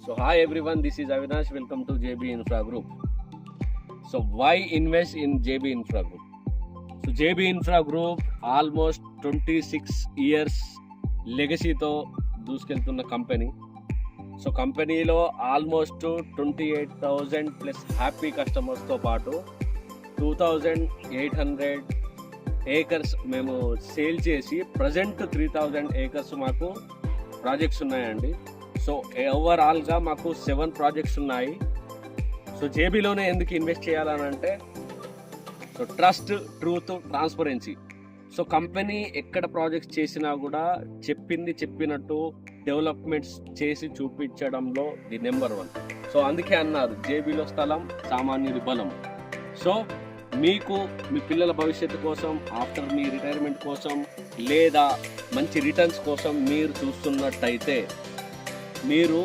So hi everyone, this is Avinash. Welcome to JB Infra Group. So why invest in JB Infra Group? So JB Infra Group almost 26 years లెగసీతో దూసుకెళ్తున్న కంపెనీ. So కంపెనీలో almost 28,000 plus happy కస్టమర్స్తో పాటు 2,800 acres మేము sale చేసి present 3,000 acres మాకు projects ఉన్నాయండి. సో ఓవరాల్గా మాకు 7 ప్రాజెక్ట్స్ ఉన్నాయి. సో జేబీలోనే ఎందుకు ఇన్వెస్ట్ చేయాలని అంటే, so trust, truth, transparency. So company ఎక్కడ ప్రాజెక్ట్స్ చేసినా కూడా చెప్పినట్టు డెవలప్మెంట్స్ చేసి చూపించడంలో ది నెంబర్ 1. సో అందుకే అన్నారు జేబీలో స్థలం సామాన్యుడి బలం. సో మీకు మీ పిల్లల భవిష్యత్తు కోసం, ఆఫ్టర్ మీ రిటైర్మెంట్ కోసం, లేదా మంచి రిటర్న్స్ కోసం మీరు చూస్తున్నట్టయితే మీరు